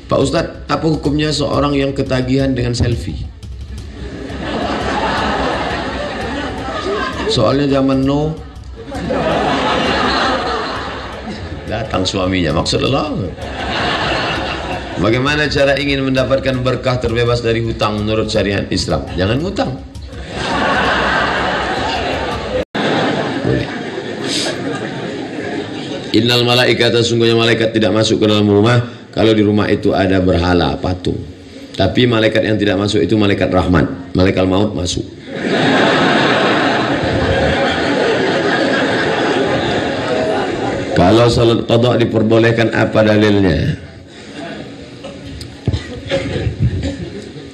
Pak Ustadz, apa hukumnya seorang yang ketagihan dengan selfie? Soalnya zaman no datang suaminya, maksudnya bagaimana cara ingin mendapatkan berkah terbebas dari hutang menurut syariat Islam? Jangan ngutang. Innal malaikata, sungguhnya malaikat tidak masuk ke dalam rumah kalau di rumah itu ada berhala, patung. Tapi malaikat yang tidak masuk itu malaikat rahmat, malaikat maut masuk. Kalau salat qada diperbolehkan, apa dalilnya?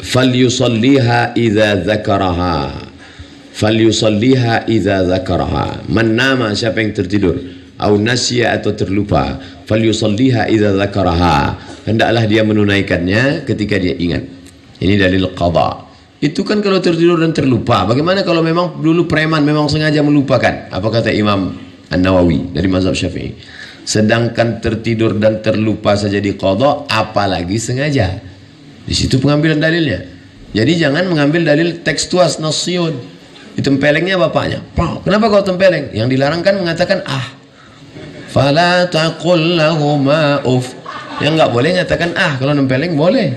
Falyusalliha idza dzakaraha. Falyusalliha idza dzakaraha. Man nama, siapa yang tertidur, au nasiya atau terlupa, falyusalliha idza dzakaraha. Hendaklah dia menunaikannya ketika dia ingat. Ini dalil qada. Itu kan kalau tertidur dan terlupa. Bagaimana kalau memang dulu preman memang sengaja melupakan? Apa kata Imam An-Nawawi dari mazhab Syafi'i? Sedangkan tertidur dan terlupa saja di qada, apalagi sengaja. Di situ pengambilan dalilnya. Jadi jangan mengambil dalil tekstual nasyun. Ditempelengnya bapaknya. Kenapa kau tempeleng? Yang dilarang kan mengatakan fala taqul lahuma uff. Yang enggak boleh mengatakan kalau nempeleng boleh.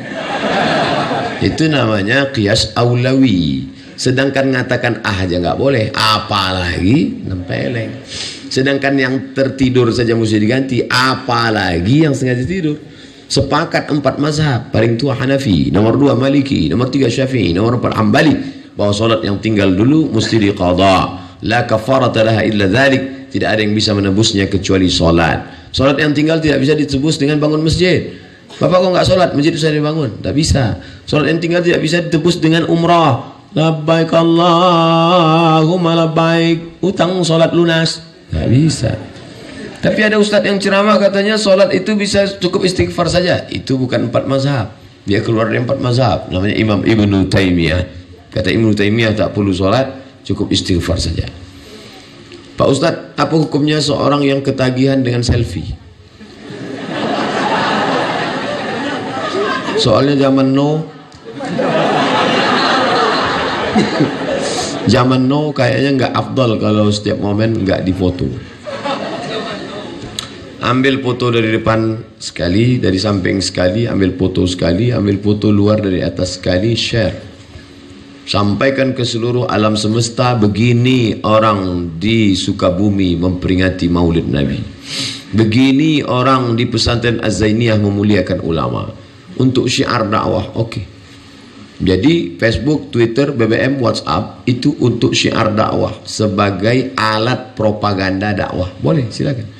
Itu namanya qiyas aulawi. Sedangkan mengatakan aja nggak boleh, apalagi nempeleng. Sedangkan yang tertidur saja mesti diganti, apalagi yang sengaja tidur. Sepakat 4 mazhab, paling tua Hanafi, nomor 2 Maliki, nomor 3 Syafi'i, nomor 4 Hambali, bahwa salat yang tinggal dulu mesti diqadha. La kafarata laha illa dzalik. Tidak ada yang bisa menebusnya kecuali salat. Salat yang tinggal tidak bisa ditebus dengan bangun masjid. Bapak kok nggak salat, masjid bisa dibangun? Tak bisa. Salat yang tinggal tidak bisa ditebus dengan umrah. Labbaik Allahumma labbaik, utang salat lunas. Nggak bisa. Tapi ada ustadz yang ceramah katanya salat itu bisa cukup istighfar saja. Itu bukan 4 mazhab. Dia keluar dari 4 mazhab. Namanya Imam Ibnu Taimiyah. Kata Ibnu Taimiyah tak perlu salat, cukup istighfar saja. Pak Ustadz, apa hukumnya seorang yang ketagihan dengan selfie? Soalnya zaman no kayaknya nggak afdal kalau setiap momen nggak difoto. Ambil foto dari depan sekali, dari samping sekali, ambil foto sekali, ambil foto luar dari atas sekali, share. Sampaikan ke seluruh alam semesta, begini orang di Sukabumi memperingati Maulid Nabi. Begini orang di pesantren Az-Zainiyah memuliakan ulama. Untuk syiar dakwah, oke. Jadi Facebook, Twitter, BBM, WhatsApp itu untuk syiar dakwah, sebagai alat propaganda dakwah. Boleh, silakan.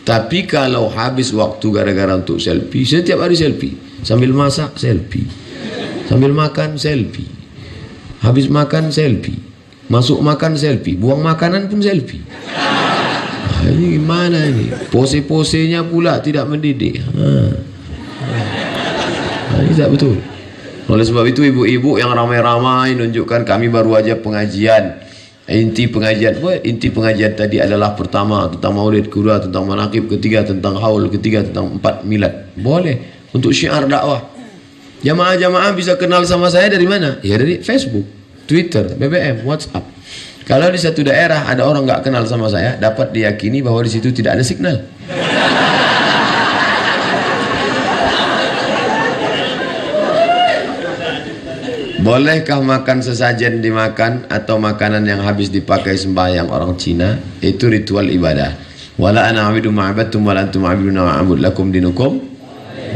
Tapi kalau habis waktu gara-gara untuk selfie, setiap hari selfie, sambil masak selfie, sambil makan selfie, habis makan selfie, masuk makan selfie, buang makanan pun selfie. Ini gimana ini? Pose-posenya pula tidak mendidik. Ini tak betul. Oleh sebab itu ibu-ibu yang ramai-ramai menunjukkan kami baru aja pengajian. Inti pengajian tadi adalah pertama tentang maulid, kedua tentang manaqib, ketiga tentang haul, ketiga tentang 4 milad. Boleh untuk syiar dakwah. Jamaah-jamaah bisa kenal sama saya dari mana? Ya dari Facebook, Twitter, BBM, WhatsApp. Kalau di satu daerah ada orang nggak kenal sama saya, dapat diyakini bahwa di situ tidak ada signal. Bolehkah makan sesajen dimakan atau makanan yang habis dipakai sembahyang orang Cina? Itu ritual ibadah. Wala ana a'budu ma'abattum wala antum a'buduna ma'abud lakum dinukum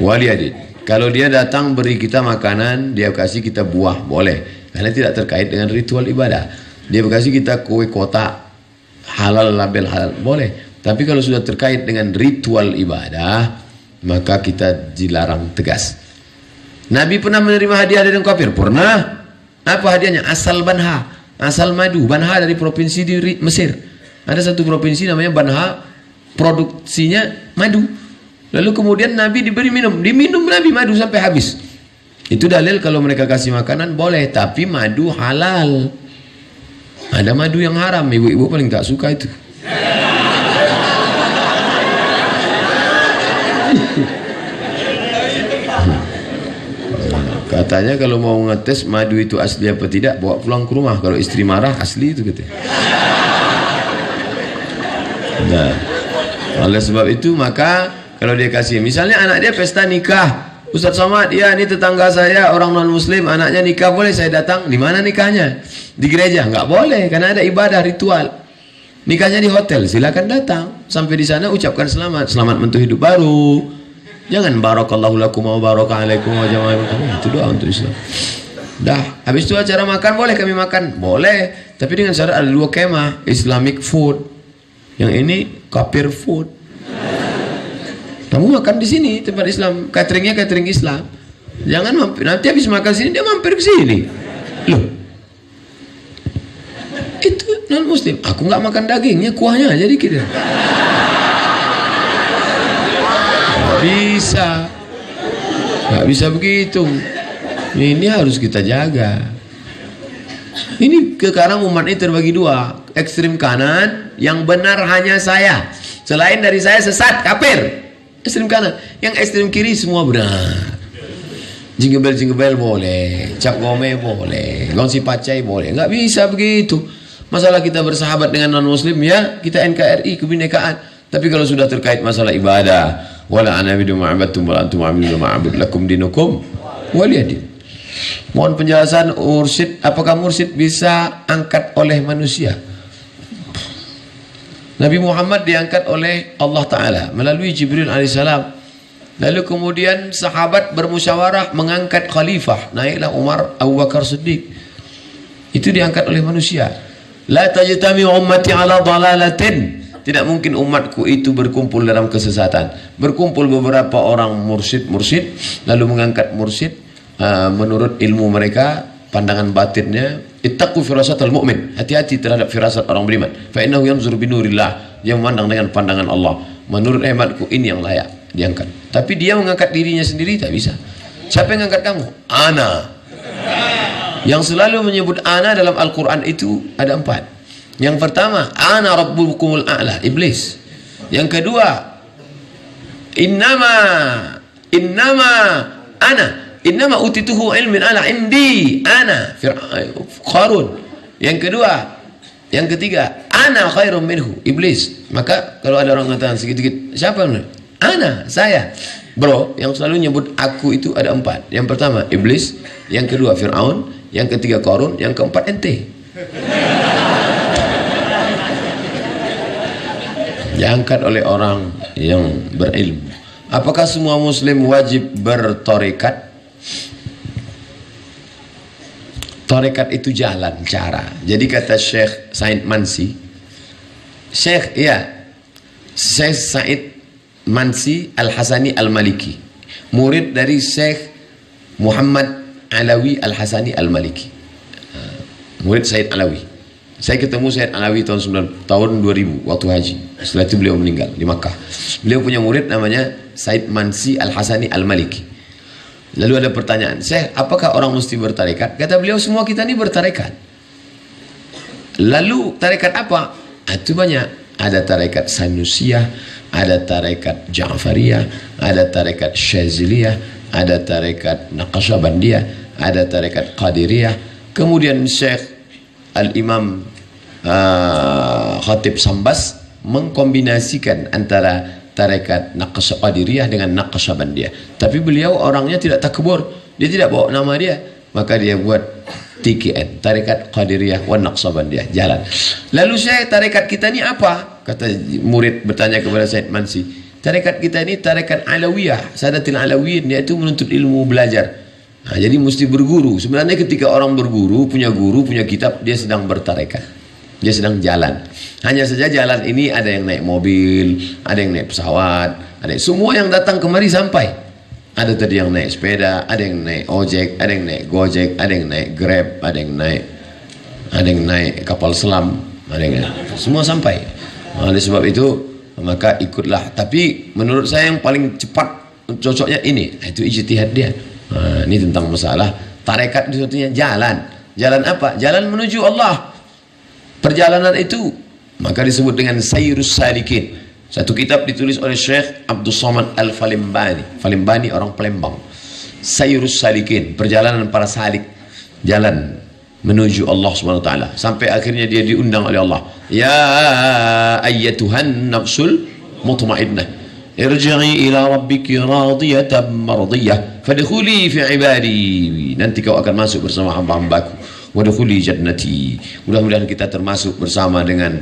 waliyadin. Kalau dia datang beri kita makanan, dia kasih kita buah, boleh. Karena tidak terkait dengan ritual ibadah. Dia kasih kita kue kotak, halal, label halal, boleh. Tapi kalau sudah terkait dengan ritual ibadah, maka kita dilarang tegas. Nabi pernah menerima hadiah dari orang kafir? Pernah. Apa hadiahnya? Asal Banha, asal madu. Banha dari provinsi di Mesir. Ada satu provinsi namanya Banha, produksinya madu. Lalu kemudian Nabi diberi minum, diminum Nabi madu sampai habis. Itu dalil kalau mereka kasih makanan boleh, tapi madu halal. Ada madu yang haram, ibu-ibu paling tak suka itu. Katanya kalau mau ngetes madu itu asli apa tidak, bawa pulang ke rumah. Kalau istri marah, asli itu katanya. Nah, oleh sebab itu maka kalau dia kasih, misalnya anak dia pesta nikah, Ustaz Somad, ya ini tetangga saya orang non muslim, anaknya nikah, boleh saya datang? Di mana nikahnya? Di gereja? Nggak boleh, karena ada ibadah ritual. Nikahnya di hotel, silakan datang. Sampai di sana ucapkan selamat, selamat mentu hidup baru. Jangan barakallahu lakum wa barakalaikum wa jama'a, itu doa untuk Islam. Dah, habis itu acara makan, boleh kami makan? Boleh, tapi dengan syarat ada 2 kemah, Islamic food. Yang ini kafir food. Kamu makan di sini tempat Islam, cateringnya catering Islam. Jangan mampir, nanti habis makan sini dia mampir ke sini. Loh, itu non muslim. Aku nggak makan dagingnya, kuahnya aja dikit. Nggak bisa begitu. Ini harus kita jaga. Ini sekarang umat ini terbagi 2, ekstrim kanan, yang benar hanya saya, selain dari saya sesat, kafir. Ekstrim kanan, yang ekstrim kiri semua benar. Jingebel boleh, cap gome boleh, gongsi pacai boleh. Nggak bisa begitu. Masalah kita bersahabat dengan non muslim, ya kita NKRI, kebinekaan. Tapi kalau sudah terkait masalah ibadah, wala ana bidu ma'abattum wala antum ma'abidu ma'abud lakum dinukum waliyadin. Mohon penjelasan mursyid, apakah mursyid bisa angkat oleh manusia? Nabi Muhammad diangkat oleh Allah Ta'ala melalui Jibril alaihissalam. Lalu kemudian sahabat bermusyawarah mengangkat khalifah, naiklah Umar Abu Bakar Siddiq. Itu diangkat oleh manusia. La tajtami ummati ala dalalatin. Tidak mungkin umatku itu berkumpul dalam kesesatan. Berkumpul beberapa orang mursyid, lalu mengangkat mursyid menurut ilmu mereka, pandangan batinnya. Ittaqu firasatal mu'min, hati-hati terhadap firasat orang beriman. Fa innahu yanzuru binurillah, dia memandang dengan pandangan Allah. Menurut hematku ini yang layak diangkat. Tapi dia mengangkat dirinya sendiri tak bisa. Siapa yang mengangkat kamu? Ana. Yang selalu menyebut ana dalam Al-Quran itu ada 4. Yang pertama, ana rabbukumul a'la, iblis. Yang kedua, innama innama utituhu ilmin ala indi ana Qarun. Yang kedua, yang ketiga, ana khairum minhu, iblis. Maka kalau ada orang mengatakan sedikit-sedikit, siapa namanya? Ana, saya. Bro, yang selalu nyebut aku itu ada 4. Yang pertama iblis, yang kedua Fir'aun, yang ketiga Qarun, yang keempat ente. Diangkat oleh orang yang berilmu. Apakah semua muslim wajib bertarekat? Tarekat itu jalan, cara. Jadi kata Syekh Said Mansi, Syekh Said Mansi Al-Hasani Al-Maliki, murid dari Syekh Muhammad Alawi Al-Hasani Al-Maliki, murid Said Alawi. Saya ketemu Said Alawi tahun 2000 waktu haji. Setelah itu beliau meninggal di Makkah. Beliau punya murid namanya Said Mansi Al-Hasani Al-Maliki. Lalu ada pertanyaan, Syekh, apakah orang mesti bertarekat? Kata beliau, semua kita ini bertarekat. Lalu tarekat apa? Itu banyak. Ada tarekat Sanusiyah, ada tarekat Ja'fariyah, ada tarekat Syaziliyah, ada tarekat Naqsyabandiyah, ada tarekat Qadiriyah. Kemudian Syekh Al-Imam Khatib Sambas mengkombinasikan antara tarekat Qadiriyah dengan Naqsyabandiyah. Tapi beliau orangnya tidak takbur, dia tidak bawa nama dia, maka dia buat TKN, tarekat Qadiriyah wa Naqsyabandiyah, jalan. Lalu saya, tarekat kita ini apa? Kata murid bertanya kepada Said Mansi, tarekat kita ini tarekat Alawiyah, Sadatil Alawiyin, yaitu menuntut ilmu, belajar. Nah, jadi mesti berguru. Sebenarnya ketika orang berguru, punya guru, punya kitab, dia sedang bertarekat, dia sedang jalan. Hanya saja jalan ini ada yang naik mobil, ada yang naik pesawat, ada semua yang datang kemari sampai. Ada tadi yang naik sepeda, ada yang naik ojek, ada yang naik gojek, ada yang naik grab, ada yang naik kapal selam, ada yang semua sampai. Oleh sebab itu maka ikutlah. Tapi menurut saya yang paling cepat cocoknya ini, itu ijtihad dia. Nah, ini tentang masalah tarekat itu artinya jalan. Jalan apa? Jalan menuju Allah. Perjalanan itu maka disebut dengan Sayrus Salikin. Satu kitab ditulis oleh Syekh Abdul Somad Al-Falimbani. Falimbani orang Palembang. sayrus salikin, perjalanan para salik, jalan menuju Allah Subhanahu wa taala, sampai akhirnya dia diundang oleh Allah, ya ayyatuhan nafsul mutmainnah irji'i ila rabbiki radiyatan mardiyah fadkhuli fi ibadi, nanti kau akan masuk bersama hamba-hambaku, wadkhuli jannati. Mudah-mudahan kita termasuk bersama dengan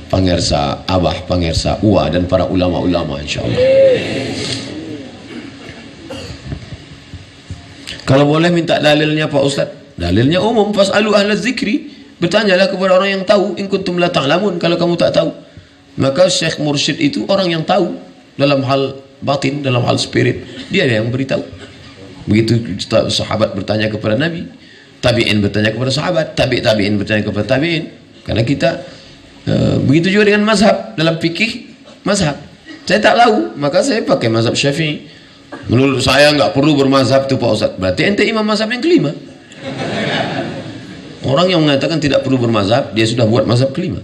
Pangersa Abah, Pangersa Uwa, dan para ulama-ulama insyaallah. Kalau boleh minta dalilnya Pak Ustaz, dalilnya umum, fas'alu ahla zikri, bertanyalah kepada orang yang tahu, in kuntum la ta'lamun, kalau kamu tak tahu. Maka Syekh Mursyid itu orang yang tahu dalam hal batin, dalam hal spirit, dia yang beritahu. Begitu sahabat bertanya kepada Nabi, tabi'in bertanya kepada sahabat, tabi'in bertanya kepada tabi'in. Karena kita begitu juga dengan mazhab, dalam fikih mazhab. Saya tak tahu, maka saya pakai mazhab Syafi'i. Menurut saya nggak perlu bermazhab itu Pak Ustaz. Berarti ente imam mazhab yang kelima. Orang yang mengatakan tidak perlu bermazhab, dia sudah buat mazhab kelima.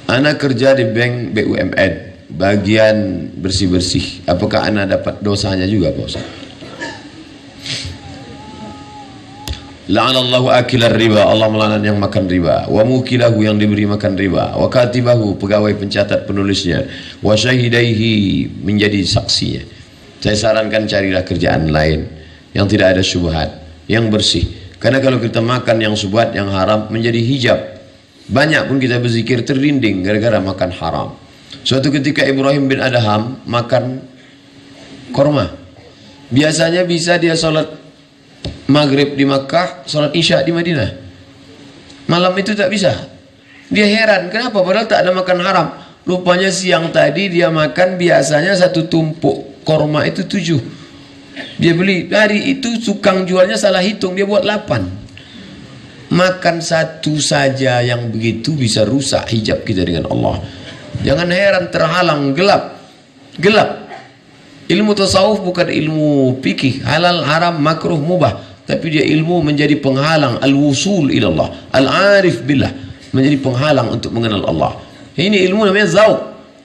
Ana kerja di bank BUMN, bagian bersih-bersih. Apakah ana dapat dosanya juga Pak Ustaz? La'anallahu akilar riba, Allah melaknat yang makan riba, wa mukilahu, yang diberi makan riba, wa katibahu, pegawai pencatat penulisnya, wa syahidaihi, menjadi saksinya. Saya sarankan carilah kerjaan lain yang tidak ada syubhat, yang bersih. Karena kalau kita makan yang syubhat, yang haram, menjadi hijab. Banyak pun kita berzikir terrinding gara-gara makan haram. Suatu ketika Ibrahim bin Adham makan korma. Biasanya bisa dia sholat Maghrib di Makkah, sholat Isya di Madinah. Malam itu tak bisa. Dia heran, kenapa? Padahal tak ada makan haram. Rupanya siang tadi dia makan, biasanya satu tumpuk korma itu 7. Dia beli, hari itu tukang jualnya salah hitung, dia buat 8. Makan satu saja yang begitu bisa rusak hijab kita dengan Allah. Jangan heran terhalang, gelap. Ilmu tasawuf bukan ilmu fikih, halal, haram, makruh, mubah. Tapi dia ilmu menjadi penghalang, al-wusul ilallah, al-arif billah, menjadi penghalang untuk mengenal Allah. Ini ilmu namanya zauq.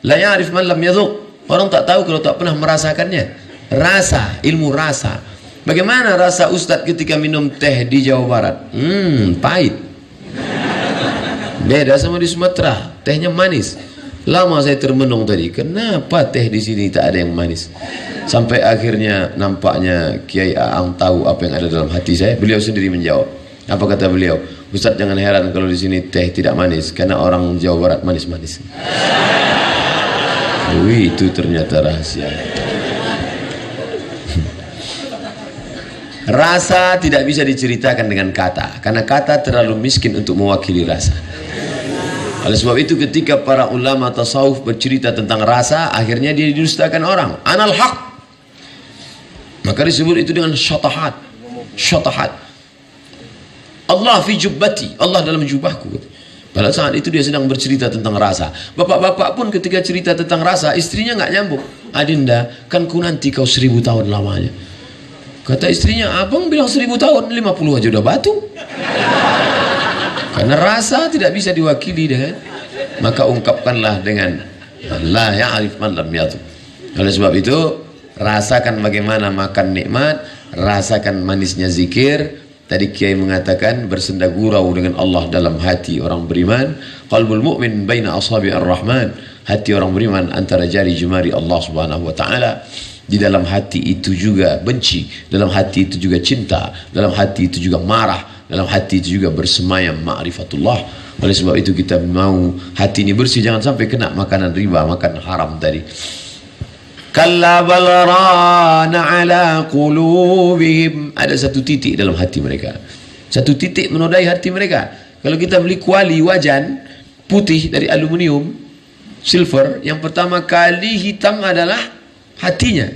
La ya'rif man lam yazuq. Orang tak tahu kalau tak pernah merasakannya. Rasa, ilmu rasa. Bagaimana rasa Ustadz ketika minum teh di Jawa Barat? Pahit. Beda sama di Sumatera, tehnya manis. Lama saya termenung tadi, kenapa teh di sini tak ada yang manis? Sampai akhirnya nampaknya Kiai Aang tahu apa yang ada dalam hati saya. Beliau sendiri menjawab. Apa kata beliau? Ustaz, jangan heran kalau di sini teh tidak manis, karena orang Jawa Barat manis-manis. Wih, itu ternyata rahasia. Rasa tidak bisa diceritakan dengan kata, karena kata terlalu miskin untuk mewakili rasa. Oleh sebab itu ketika para ulama tasawuf bercerita tentang rasa, akhirnya dia didustakan orang. Anal haq. Maka disebut itu dengan syatahat. Syatahat. Allah fi jubbati, Allah dalam jubahku. Pada saat itu dia sedang bercerita tentang rasa. Bapak-bapak pun ketika cerita tentang rasa, istrinya nggak nyambung. Adinda, kan ku nanti kau 1000 tahun lamanya. Kata istrinya, abang bilang 1000 tahun, 50 aja udah batu. Karena rasa tidak bisa diwakili dengan, maka ungkapkanlah dengan la ya'rif man lam yadhuq. Oleh sebab itu, rasakan bagaimana makan nikmat, rasakan manisnya zikir. Tadi Kiai mengatakan bersenda gurau dengan Allah dalam hati orang beriman. Qalbul mu'min baina ashabi ar-Rahman. Hati orang beriman antara jari jemari Allah Subhanahu wa taala. Di dalam hati itu juga benci, dalam hati itu juga cinta, dalam hati itu juga marah, dalam hati itu juga bersemayam ma'rifatullah. Oleh sebab itu kita mau hati ini bersih, jangan sampai kena makanan riba, makan haram tadi. Kalla bal rana ala qulubihim. Ada satu titik dalam hati mereka, satu titik menodai hati mereka. Kalau kita beli kuali wajan putih dari aluminium, silver, yang pertama kali hitam adalah hatinya.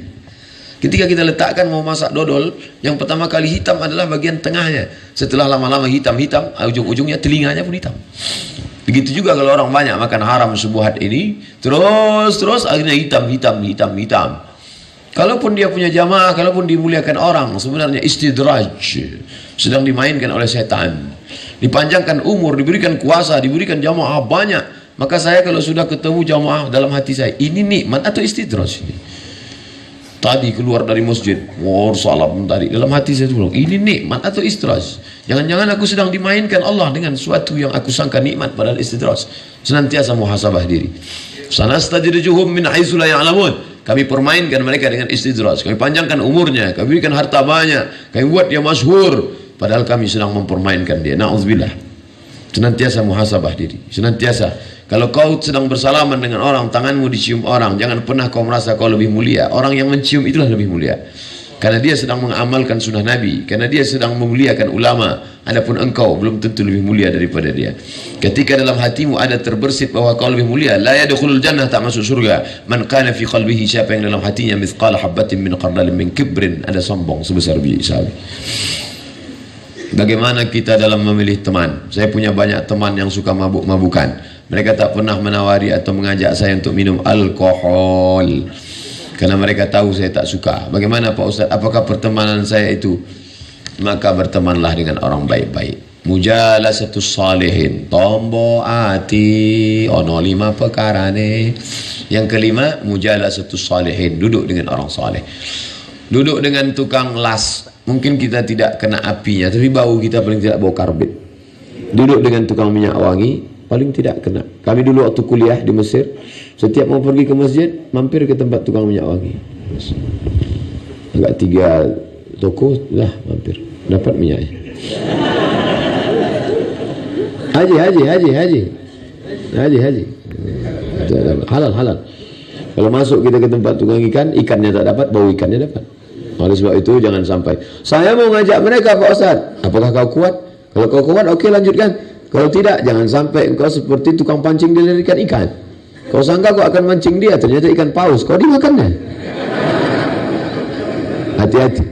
Ketika kita letakkan mau masak dodol, yang pertama kali hitam adalah bagian tengahnya. Setelah lama-lama hitam-hitam, ujung-ujungnya telinganya pun hitam. Begitu juga kalau orang banyak makan haram subuhat ini, terus akhirnya hitam. Kalaupun dia punya jamaah, kalaupun dimuliakan orang, sebenarnya istidraj, sedang dimainkan oleh setan. Dipanjangkan umur, diberikan kuasa, diberikan jamaah banyak. Maka saya kalau sudah ketemu jamaah dalam hati saya, ini nikmat atau istidraj ini? Tadi keluar dari masjid, salam tadi. Dalam hati saya bilang, ini nikmat atau istidraj? Jangan-jangan aku sedang dimainkan Allah dengan suatu yang aku sangka nikmat padahal istidraj. Senantiasa muhasabah diri. Sanastadrijuhum min haitsu la ya'lamun. Kami permainkan mereka dengan istidraj. Kami panjangkan umurnya, kami berikan harta banyak, kami buat dia masyhur, padahal kami sedang mempermainkan dia. Nauzubillah. Senantiasa muhasabah diri. Senantiasa. Kalau kau sedang bersalaman dengan orang, tanganmu dicium orang, jangan pernah kau merasa kau lebih mulia. Orang yang mencium itulah lebih mulia. Karena dia sedang mengamalkan sunnah Nabi. Karena dia sedang memuliakan ulama. Adapun engkau belum tentu lebih mulia daripada dia. Ketika dalam hatimu ada terbersit bahwa kau lebih mulia, la yadkhulul jannah, tak masuk surga. Man kana fi qalbihi, siapa yang dalam hatinya mithqala habatin min khardalin min kibrin, ada sombong sebesar biji sawi. Bagaimana kita dalam memilih teman? Saya punya banyak teman yang suka mabuk-mabukan. Mereka tak pernah menawari atau mengajak saya untuk minum alkohol, karena mereka tahu saya tak suka. Bagaimana Pak Ustaz? Apakah pertemanan saya itu? Maka bertemanlah dengan orang baik-baik. Mujalasatus salihin, tombo ati ono 5 perkara ne. Yang kelima, mujalasatus salihin, duduk dengan orang saleh. Duduk dengan tukang las, mungkin kita tidak kena apinya, tapi bau kita paling tidak bau karbit. Duduk dengan tukang minyak wangi, paling tidak kena. Kami dulu waktu kuliah di Mesir, setiap mau pergi ke masjid, mampir ke tempat tukang minyak wangi. Agak 3 toko, dah mampir, dapat minyaknya. Haji. Halal. Kalau masuk kita ke tempat tukang ikan, ikannya tak dapat, bau ikannya dapat. Oleh sebab itu jangan sampai, saya mau ngajak mereka Pak Ustaz. Apakah kau kuat? Kalau kau kuat, oke, lanjutkan. Kalau tidak, jangan sampai engkau seperti tukang pancing dilirikan ikan. Kau sangka kau akan mancing dia, ternyata ikan paus, kau dimakannya. Hati-hati.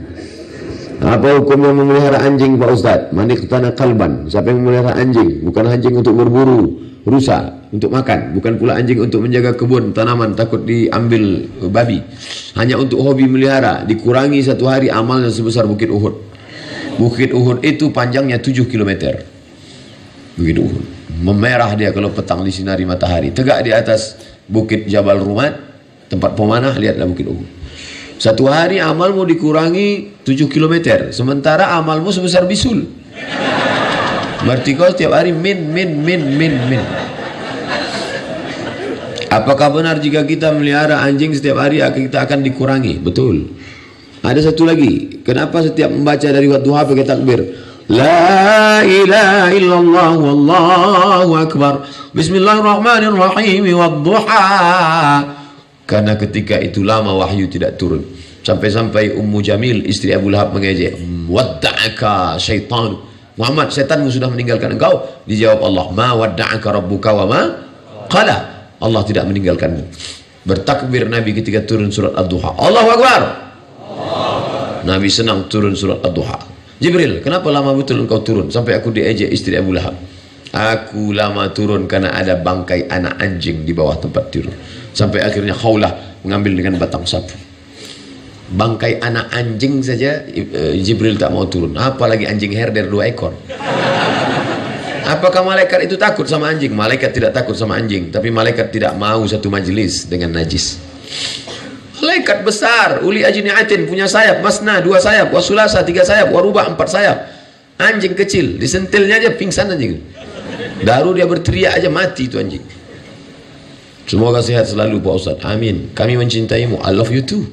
Apa hukumnya memelihara anjing Pak Ustaz? Maniqtana kalban. Siapa yang memelihara anjing? Bukan anjing untuk berburu rusa, untuk makan. Bukan pula anjing untuk menjaga kebun, tanaman, takut diambil babi. Hanya untuk hobi melihara. Dikurangi 1 hari amalnya sebesar Bukit Uhud. Bukit Uhud itu panjangnya 7 km. Bukit Uhud. Memerah dia kalau petang disinari matahari. Tegak di atas Bukit Jabal Rumat, tempat pemanah, lihatlah Bukit Uhud. 1 hari amalmu dikurangi 7 km. Sementara amalmu sebesar bisul. Berarti kau setiap hari min. Apakah benar jika kita melihara anjing setiap hari kita akan dikurangi? Betul. Ada satu lagi. Kenapa setiap membaca dari waktu duha pakai takbir? La ilaha illallah wallahu akbar. Bismillahirrahmanirrahim wadduha. Karena ketika itu lama wahyu tidak turun. Sampai-sampai Ummu Jamil, istri Abu Lahab, mengejek, wadda'aka syaitan. Muhammad, setanmu sudah meninggalkan engkau. Dijawab Allah, ma wadda'aka rabbuka wa ma qala. Allah tidak meninggalkanmu. Bertakbir Nabi ketika turun surat Ad-Duha. Allahu Akbar. Nabi senang turun surat Ad-Duha. Jibril, kenapa lama betul engkau turun? Sampai aku diejek istri Abu Lahab. Aku lama turun karena ada bangkai anak anjing di bawah tempat tidur. Sampai akhirnya Khawlah mengambil dengan batang sapu. Bangkai anak anjing saja Jibril tak mau turun, apalagi anjing herder 2 ekor. Apakah malaikat itu takut sama anjing? Malaikat tidak takut sama anjing, tapi malaikat tidak mau satu majelis dengan najis. Malaikat besar, uli ajni'atin, punya sayap, masna 2 sayap, wasulasa 3 sayap, warubah 4 sayap. Anjing kecil, disentilnya aja pingsan anjing. Baru dia berteriak aja mati itu anjing. Semoga sehat selalu Pak Ustaz. Amin. Kami mencintaimu. I love you too.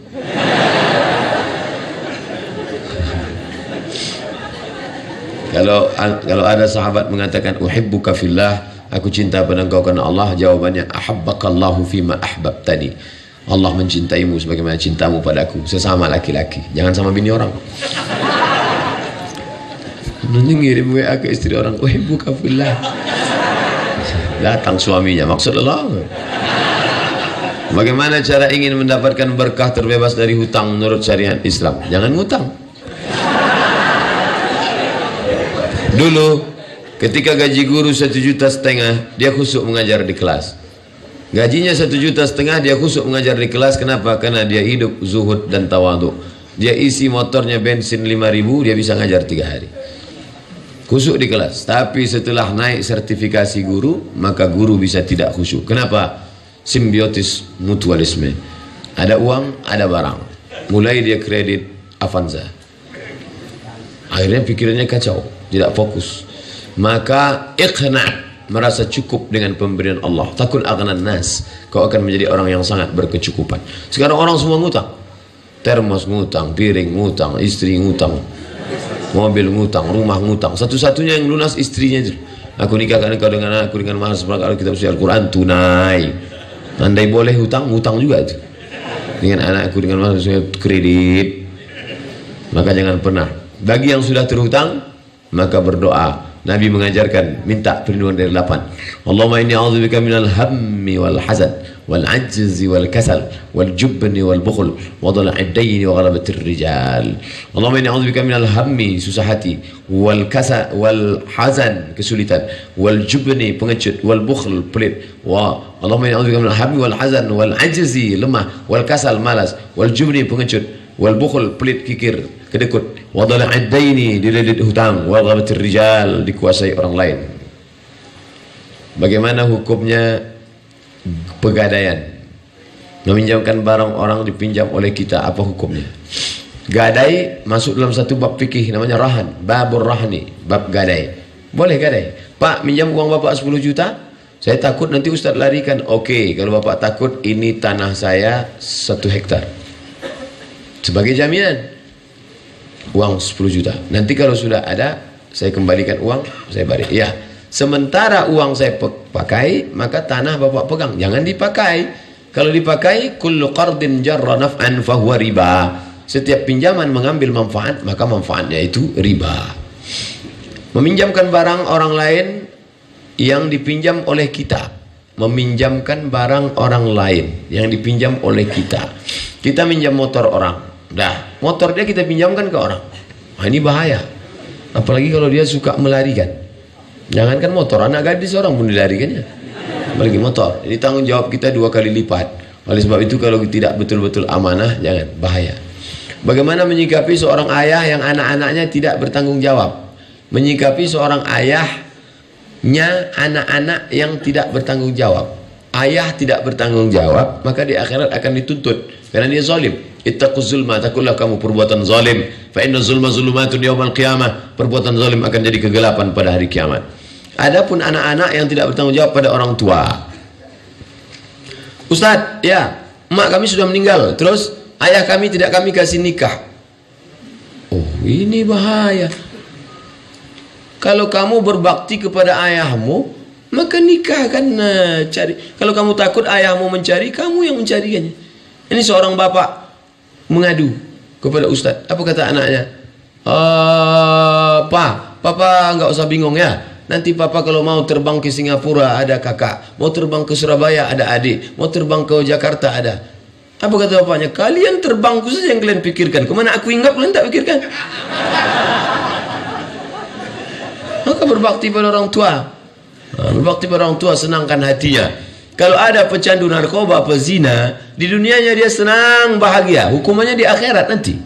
Kalau ada sahabat mengatakan uhibbuka fillah, aku cinta pada engkau karena Allah, jawabannya ahabbakallahu fima ahbabtani. Allah mencintaimu sebagaimana cintamu padaku, sesama laki-laki, jangan sama bini orang. Nanti ngirim WA ke istri orang, uhibbuka fillah. Datang suaminya, maksud Allah. Bagaimana cara ingin mendapatkan berkah terbebas dari hutang menurut syariat Islam? Jangan ngutang. Dulu ketika gaji guru 1,5 juta, dia khusyuk mengajar di kelas. Gajinya 1,5 juta, dia khusyuk mengajar di kelas. Kenapa? Karena dia hidup zuhud dan tawadhu. Dia isi motornya bensin 5.000, dia bisa ngajar 3 hari. Khusyuk di kelas. Tapi setelah naik sertifikasi guru, maka guru bisa tidak khusyuk. Kenapa? Simbiotis mutualisme. Ada uang, ada barang. mulai dia kredit Avanza. Akhirnya pikirannya kacau, tidak fokus. Maka iqna, merasa cukup dengan pemberian Allah. Takun aghnan nas, kau akan menjadi orang yang sangat berkecukupan. Sekarang orang semua ngutang. Termos ngutang, piring ngutang, istri ngutang, mobil ngutang, rumah ngutang. Satu-satunya yang lunas istrinya itu. Aku nikahkan engkau dengan anakku dengan mahar seperangkat kitab suci Al-Quran tunai. Andai boleh hutang, ngutang juga itu. Dengan anakku dengan mahar kredit. Maka jangan pernah. Bagi yang sudah terhutang, maka berdoa. Nabi mengajarkan minta perlindungan dari 8. Allahumma inni a'udzubika minal hammi wal hazan wal ajzi wal kasal wal jubni wal bukhl wa dhala'id dayn wa ghalabatir rijal. Allahumma inni a'udzubika minal hammi, susah hati, wal kasal wal hazan, kesulitan, wal jubni, pengecut, wal bukhl, pelit. Wa Allahumma inni a'udzubika minal hammi wal hazan wal ajzi, lemah, wal kasal, malas, wal jubni, pengecut, wal bukhl, pelit, kikir, kedekut, wa dhala'id daini, dililit hutang, wa ghalabatir rijal, dikuasai orang lain. Bagaimana hukumnya pegadaian? Meminjamkan barang orang dipinjam oleh kita, apa hukumnya? Gadai masuk dalam satu bab fikih namanya rahan, babur rahni, bab gadai. Boleh gadai. Pak, minjam uang bapak 10 juta, saya takut nanti Ustaz larikan. Oke, kalau bapak takut, ini tanah saya 1 hektar sebagai jaminan, uang 10 juta. Nanti kalau sudah ada, saya kembalikan uang, saya balik. Ya, sementara uang saya pakai, maka tanah bapak pegang, jangan dipakai. Kalau dipakai, kullu qardin jarra naf'an fahuwa riba. Setiap pinjaman mengambil manfaat, maka manfaatnya itu riba. Meminjamkan barang orang lain yang dipinjam oleh kita. Meminjamkan barang orang lain yang dipinjam oleh kita. Kita minjam motor orang. Dah, motor dia kita pinjamkan ke orang. Nah, ini bahaya. Apalagi kalau dia suka melarikan. Jangankan motor, anak gadis orang pun dilarikannya. Apalagi motor. Ini tanggung jawab kita 2 kali lipat. Oleh sebab itu kalau tidak betul-betul amanah, jangan, bahaya. Bagaimana menyikapi seorang ayah yang anak-anaknya tidak bertanggung jawab? Menyikapi seorang ayahnya anak-anak yang tidak bertanggung jawab. Ayah tidak bertanggung jawab, maka di akhirat akan dituntut karena dia zalim. Ittaquz zulma, takutlah kamu perbuatan zalim. Fa inna zulma zulumatun yaumal qiyamah. Perbuatan zalim akan jadi kegelapan pada hari kiamat. Adapun anak-anak yang tidak bertanggung jawab pada orang tua. Ustaz, ya, emak kami sudah meninggal, terus ayah kami tidak kami kasih nikah. Oh, ini bahaya. Kalau kamu berbakti kepada ayahmu, maka nikahkan, cari. Kalau kamu takut ayahmu mencari, kamu yang mencarinya. Ini seorang bapak mengadu kepada Ustadz. Apa kata anaknya? Papa nggak usah bingung ya. Nanti papa kalau mau terbang ke Singapura ada kakak, mau terbang ke Surabaya ada adik, mau terbang ke Jakarta ada. Apa kata bapaknya? Kalian terbang saja yang kalian pikirkan. Kemana aku hinggap kalian tak pikirkan. Maka berbakti pada orang tua. Berbakti pada orang tua, senangkan hatinya. Kalau ada pecandu narkoba, pezina, di dunianya dia senang, bahagia. Hukumannya di akhirat nanti.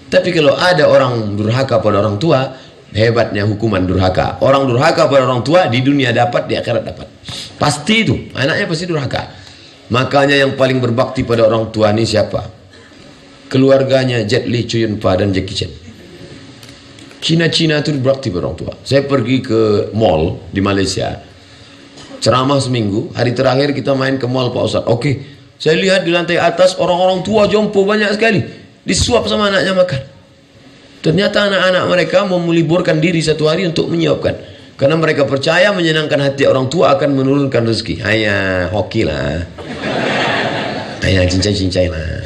Tapi kalau ada orang durhaka pada orang tua, hebatnya hukuman durhaka. Orang durhaka pada orang tua, di dunia dapat, di akhirat dapat. Pasti itu, anaknya pasti durhaka. Makanya yang paling berbakti pada orang tua ini siapa? Keluarganya Jet Li, Chow Yun Fat, dan Jackie Chan. Cina-Cina itu berbakti pada orang tua. Saya pergi ke mall di Malaysia, ceramah seminggu, hari terakhir kita main ke mall Pak Ustaz. Oke, saya lihat di lantai atas orang-orang tua jompo banyak sekali, disuap sama anaknya makan. Ternyata anak-anak mereka mau meliburkan diri 1 hari untuk menyiapkan, karena mereka percaya menyenangkan hati orang tua akan menurunkan rezeki. Ayah hoki lah, ayah cincai-cincai lah,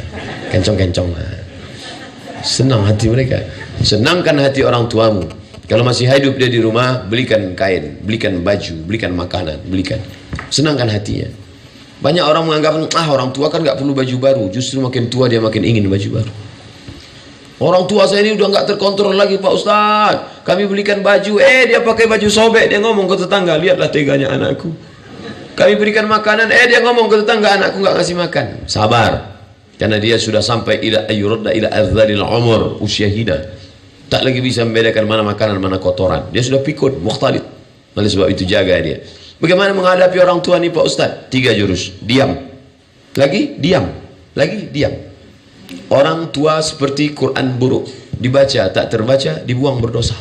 kencong-kencong lah. Senang hati mereka. Senangkan hati orang tuamu. Kalau masih hidup dia di rumah, belikan kain, belikan baju, belikan makanan, belikan. Senangkan hatinya. Banyak orang menganggap, orang tua kan gak perlu baju baru. Justru makin tua dia makin ingin baju baru. Orang tua saya ini udah gak terkontrol lagi Pak Ustaz. Kami belikan baju, dia pakai baju sobek. Dia ngomong ke tetangga, lihatlah teganya anakku. Kami berikan makanan, dia ngomong ke tetangga, anakku gak ngasih makan. Sabar. Karena dia sudah sampai ila ayyuradda ila adzalil umur, usia hina. Tak lagi bisa membedakan mana makanan, mana kotoran. Dia sudah pikun, mukhtalid. Oleh sebab itu jaga dia. Bagaimana menghadapi orang tua ni Pak Ustaz? 3 jurus. Diam. Lagi diam. Lagi diam. Orang tua seperti Quran buruk, dibaca tak terbaca, dibuang berdosa.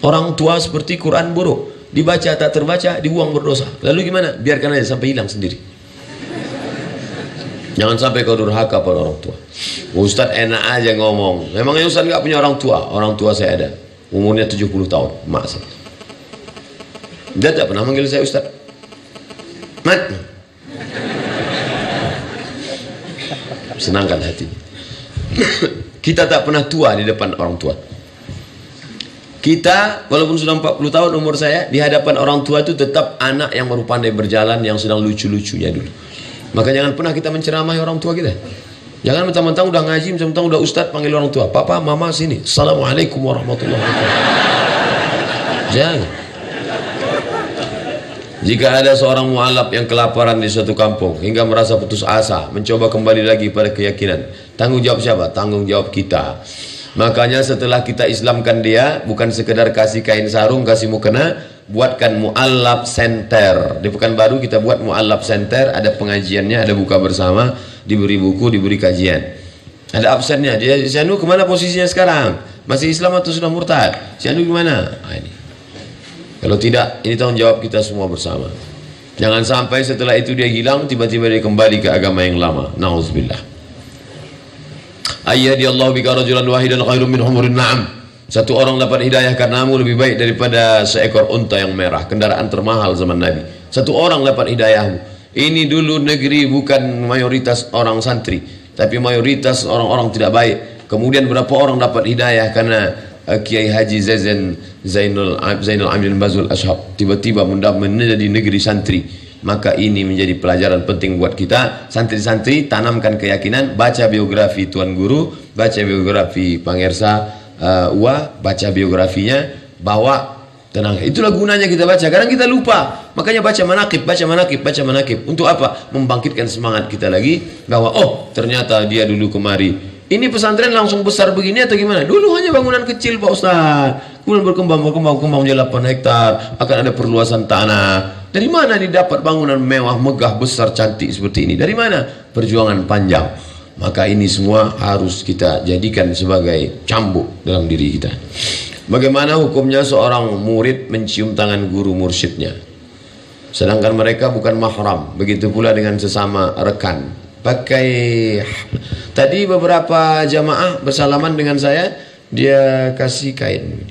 Orang tua seperti Quran buruk, dibaca tak terbaca, dibuang berdosa. Lalu gimana? Biarkan aja sampai hilang sendiri. Jangan sampai kau durhaka pada orang tua. Ustaz enak aja ngomong. Memangnya Ustaz nggak punya orang tua? Orang tua saya ada. Umurnya 70 tahun, mak saya. Dia tak pernah manggil saya Ustaz. Mat. Senangkan hati. Kita tak pernah tua di depan orang tua. Kita walaupun sudah 40 tahun umur saya, di hadapan orang tua itu tetap anak yang baru pandai berjalan, yang sedang lucu-lucunya dulu. Maka jangan pernah kita menceramahi orang tua kita. Jangan mentang-mentang udah ngaji, mentang-mentang udah ustaz panggil orang tua, papa, mama sini, assalamualaikum warahmatullahi wabarakatuh. Jangan. Jika ada seorang mu'alaf yang kelaparan di suatu kampung hingga merasa putus asa, mencoba kembali lagi pada keyakinan, tanggung jawab siapa? Tanggung jawab kita. Makanya setelah kita Islamkan dia, bukan sekedar kasih kain sarung, kasih mukena, buatkan mu'alaf center. Di Pekanbaru kita buat mu'alaf center, ada pengajiannya, ada buka bersama, diberi buku, diberi kajian. Ada absennya. Dia, si Anu kemana posisinya sekarang? Masih Islam atau sudah murtad? Si Anu gimana? Nah, ini. Kalau tidak, ini tanggung jawab kita semua bersama. Jangan sampai setelah itu dia hilang, tiba-tiba dia kembali ke agama yang lama. Na'udzubillah. Ayyadiyallahu bika rajulan wahidan khairum min humurin na'am. Satu orang dapat hidayah karenamu lebih baik daripada seekor unta yang merah, kendaraan termahal zaman Nabi. Satu orang dapat hidayahmu. Ini dulu negeri bukan mayoritas orang santri, tapi mayoritas orang-orang tidak baik. Kemudian berapa orang dapat hidayah karena Kiai Haji Zainul Abidin Bazul Ashab tiba-tiba menjadi negeri santri. Maka ini menjadi pelajaran penting buat kita santri-santri, tanamkan keyakinan, baca biografi Tuan Guru, baca biografi Pangersa baca biografinya, bawa, tenang. Itulah gunanya kita baca. Kadang kita lupa, makanya baca manaqib, baca manaqib, baca manaqib. Untuk apa? Membangkitkan semangat kita lagi bahwa oh ternyata dia dulu kemari. Ini pesantren langsung besar begini atau gimana? Dulu hanya bangunan kecil Pak Ustaz. Kemudian berkembang menjadi 8 hektar. Akan ada perluasan tanah. Dari mana didapat bangunan mewah, megah, besar, cantik seperti ini? Dari mana? Perjuangan panjang. Maka ini semua harus kita jadikan sebagai cambuk dalam diri kita. Bagaimana hukumnya seorang murid mencium tangan guru mursyidnya? Sedangkan mereka bukan mahram. Begitu pula dengan sesama rekan. Tadi beberapa jamaah bersalaman dengan saya, dia kasih kain.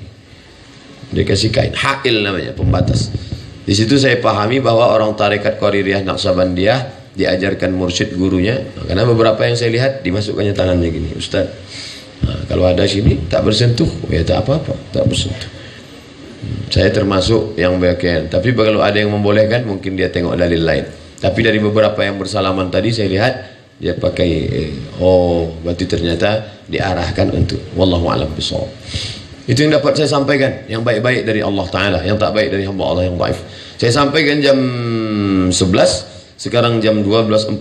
Dia kasih kain, hail namanya, pembatas. Di situ saya pahami bahwa orang tarekat Qaririyah Naqsabandiyah diajarkan mursyid gurunya. Karena beberapa yang saya lihat dimasukkannya tangannya gini, Ustaz. Nah, kalau ada sini tak bersentuh, ya tak apa-apa, tak bersentuh. Saya termasuk yang bagian. Tapi kalau ada yang membolehkan, mungkin dia tengok dalil lain. Tapi dari beberapa yang bersalaman tadi saya lihat dia pakai berarti ternyata diarahkan untuk wallahu a'lam bishawab. Itu yang dapat saya sampaikan, yang baik-baik dari Allah Ta'ala, yang tak baik dari hamba Allah yang dhaif. Saya sampaikan jam 11, sekarang jam 12.40,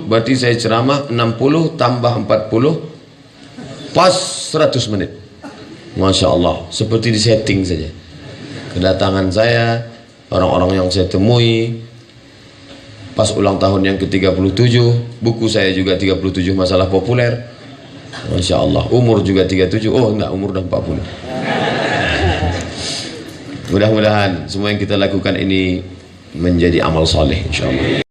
berarti saya ceramah 60 tambah 40 pas 100 menit. Masya Allah, seperti di setting saja. Kedatangan saya, orang-orang yang saya temui pas ulang tahun yang ke-37, buku saya juga 37 masalah populer. Masya Allah, umur juga 37. Oh enggak, umur udah 40. Mudah-mudahan semua yang kita lakukan ini menjadi amal saleh insyaallah.